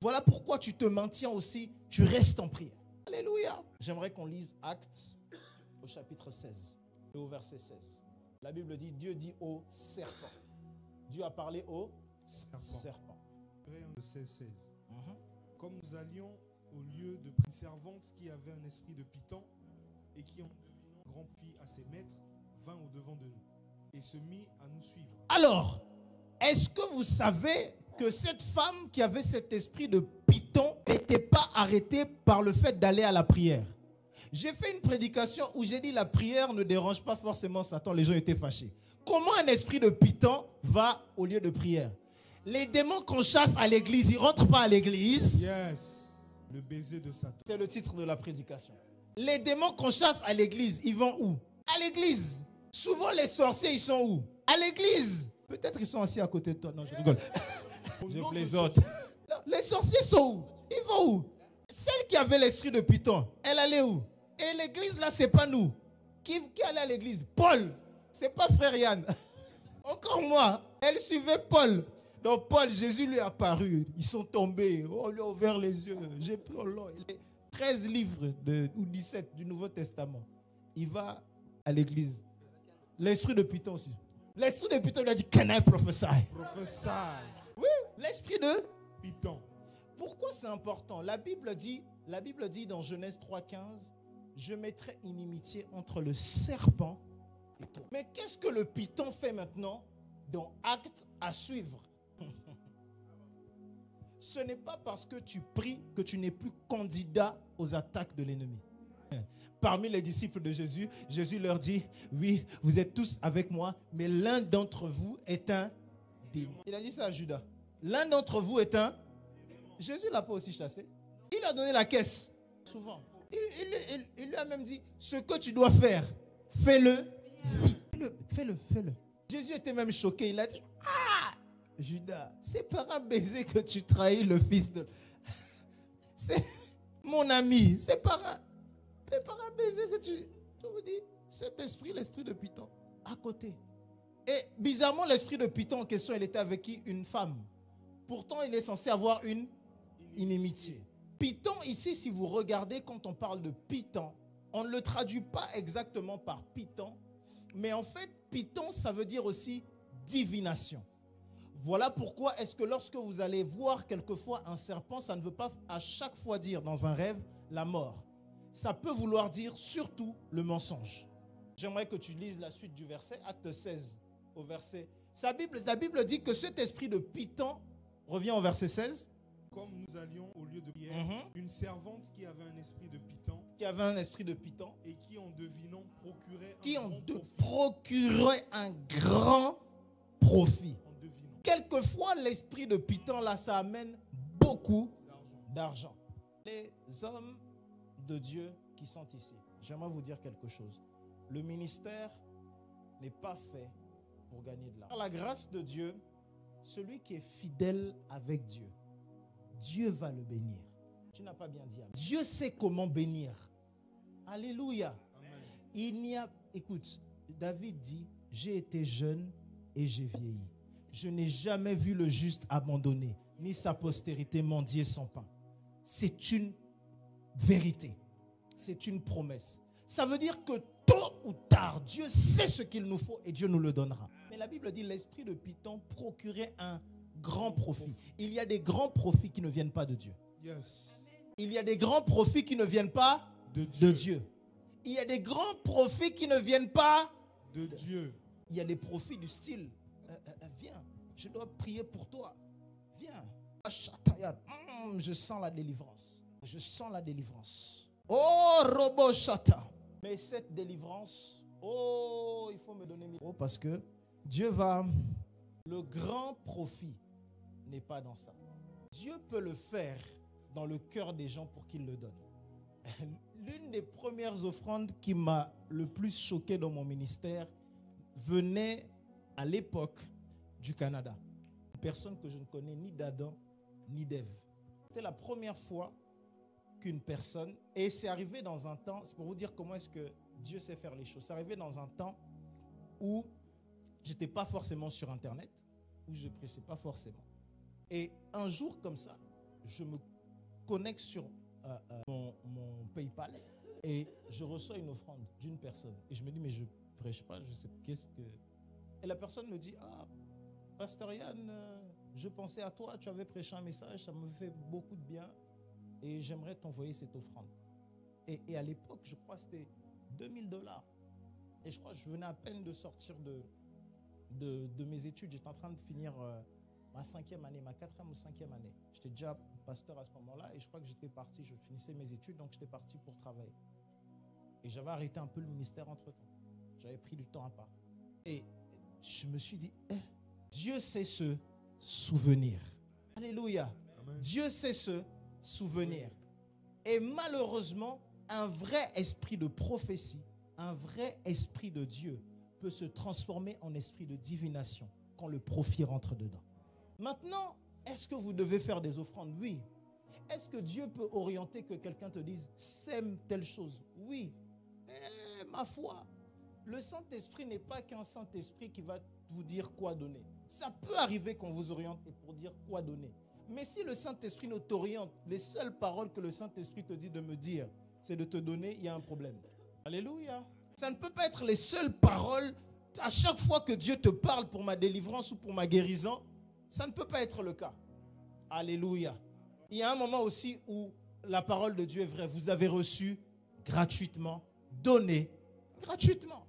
Voilà pourquoi tu te maintiens aussi, tu restes en prière. Alléluia. J'aimerais qu'on lise Actes au chapitre 16 et au verset 16. La Bible dit, Dieu dit au serpent. Dieu a parlé au serpent. 16. Comme nous allions au lieu de une servante qui avait un esprit de Python et qui, en devenant grand fille à ses maîtres, vint au devant de nous et se mit à nous suivre. Alors, est-ce que vous savez que cette femme qui avait cet esprit de Python n'était pas arrêtée par le fait d'aller à la prière? J'ai fait une prédication où j'ai dit la prière ne dérange pas forcément Satan, les gens étaient fâchés. Comment un esprit de Python va au lieu de prière? Les démons qu'on chasse à l'église, ils ne rentrent pas à l'église. Yes, le baiser de Satan. C'est le titre de la prédication. Les démons qu'on chasse à l'église, ils vont où? À l'église. Souvent les sorciers, ils sont où? À l'église. Peut-être ils sont assis à côté de toi. Non, je rigole. Je plaisante. Les sorciers sont où? Ils vont où? Celle qui avait l'esprit de Python, elle allait où? Et l'église là, c'est pas nous. Qui allait à l'église? Paul. C'est pas frère Yann. Encore moi. Elle suivait Paul. Donc Paul, Jésus lui est apparu. Ils sont tombés. On lui a ouvert les yeux. J'ai pris Allah. 13 livres ou 17 du Nouveau Testament. Il va à l'église. L'esprit de Python aussi. L'esprit de Python lui a dit, can I prophesy? Prophesy. Oui, l'esprit de Python. Pourquoi c'est important? La Bible dit dans Genèse 3,15, je mettrai inimitié entre le serpent et toi. Mais qu'est-ce que le Python fait maintenant dans Actes à suivre? Ce n'est pas parce que tu pries que tu n'es plus candidat aux attaques de l'ennemi. Parmi les disciples de Jésus, Jésus leur dit, oui, vous êtes tous avec moi, mais l'un d'entre vous est un démon. Il a dit ça à Judas. L'un d'entre vous est un... Jésus ne l'a pas aussi chassé. Il a donné la caisse. Souvent. Il lui a même dit, ce que tu dois faire, fais-le vite. Fais-le. Jésus était même choqué. Il a dit, ah, Judas, c'est par un baiser que tu trahis le fils de... C'est mon ami. C'est par un baiser que tu... Je vous dis, cet esprit, l'esprit de Python, à côté. Et bizarrement, l'esprit de Python en question, il était avec qui? Une femme. Pourtant, il est censé avoir une inimitié. Python, ici, si vous regardez, quand on parle de Python, on ne le traduit pas exactement par Python, mais en fait, Python, ça veut dire aussi divination. Voilà pourquoi est-ce que lorsque vous allez voir quelquefois un serpent, ça ne veut pas à chaque fois dire dans un rêve la mort. Ça peut vouloir dire surtout le mensonge. J'aimerais que tu lises la suite du verset, Acte 16, au verset. La Bible dit que cet esprit de Python, revient au verset 16. Comme nous allions au lieu de prière, une servante qui avait un esprit de Python, et qui en devinant procurait un grand profit. Quelquefois, l'esprit de Python, là, ça amène beaucoup d'argent. Les hommes de Dieu qui sont ici, j'aimerais vous dire quelque chose. Le ministère n'est pas fait pour gagner de l'argent. Par la grâce de Dieu, celui qui est fidèle avec Dieu, Dieu va le bénir. Tu n'as pas bien dit amen. Dieu sait comment bénir. Alléluia. Amen. Écoute, David dit, j'ai été jeune et j'ai vieilli. Je n'ai jamais vu le juste abandonné, ni sa postérité mendier son pain. C'est une vérité. C'est une promesse. Ça veut dire que tôt ou tard, Dieu sait ce qu'il nous faut et Dieu nous le donnera. Mais la Bible dit, l'esprit de Python procurait un grand profit. Il y a des grands profits qui ne viennent pas de Dieu. Yes. Il y a des grands profits qui ne viennent pas de Dieu. Il y a des grands profits qui ne viennent pas de Dieu. Il y a des profits du style. Viens, je dois prier pour toi. Viens. Je sens la délivrance. Je sens la délivrance. Oh, Robo Chata. Mais cette délivrance, oh, il faut me donner 1000 euros parce que Dieu va... Le grand profit n'est pas dans ça. Dieu peut le faire dans le cœur des gens pour qu'ils le donnent. L'une des premières offrandes qui m'a le plus choqué dans mon ministère venait à l'époque du Canada. Une personne que je ne connais ni d'Adam ni d'Ève. C'était la première fois qu'une personne, et c'est arrivé dans un temps, c'est pour vous dire comment est-ce que Dieu sait faire les choses. C'est arrivé dans un temps où je n'étais pas forcément sur Internet, où je ne prêchais pas forcément. Et un jour comme ça, je me connecte sur mon PayPal et je reçois une offrande d'une personne. Et je me dis, mais je ne prêche pas, je sais qu'est-ce que... Et la personne me dit, ah, Pasteur Yann, je pensais à toi, tu avais prêché un message, ça me fait beaucoup de bien et j'aimerais t'envoyer cette offrande. Et à l'époque, je crois que c'était $2000. Et je crois que je venais à peine de sortir de mes études. J'étais en train de finir ma 5e année, ma 4e ou 5e année. J'étais déjà pasteur à ce moment-là et je crois que j'étais parti, je finissais mes études, donc j'étais parti pour travailler. Et j'avais arrêté un peu le ministère entre-temps. J'avais pris du temps à part. Et je me suis dit, Dieu sait se souvenir. Alléluia. Amen. Dieu sait se souvenir. Et malheureusement, un vrai esprit de prophétie, un vrai esprit de Dieu peut se transformer en esprit de divination quand le profit rentre dedans. Maintenant, est-ce que vous devez faire des offrandes? Oui. Est-ce que Dieu peut orienter que quelqu'un te dise sème telle chose? Oui. Mais ma foi, le Saint-Esprit n'est pas qu'un Saint-Esprit qui va vous dire quoi donner. Ça peut arriver qu'on vous oriente et pour dire quoi donner. Mais si le Saint-Esprit ne t'oriente, les seules paroles que le Saint-Esprit te dit de me dire, c'est de te donner, il y a un problème. Alléluia. Ça ne peut pas être les seules paroles. À chaque fois que Dieu te parle pour ma délivrance ou pour ma guérison, ça ne peut pas être le cas. Alléluia. Il y a un moment aussi où la parole de Dieu est vraie. Vous avez reçu gratuitement, donné gratuitement.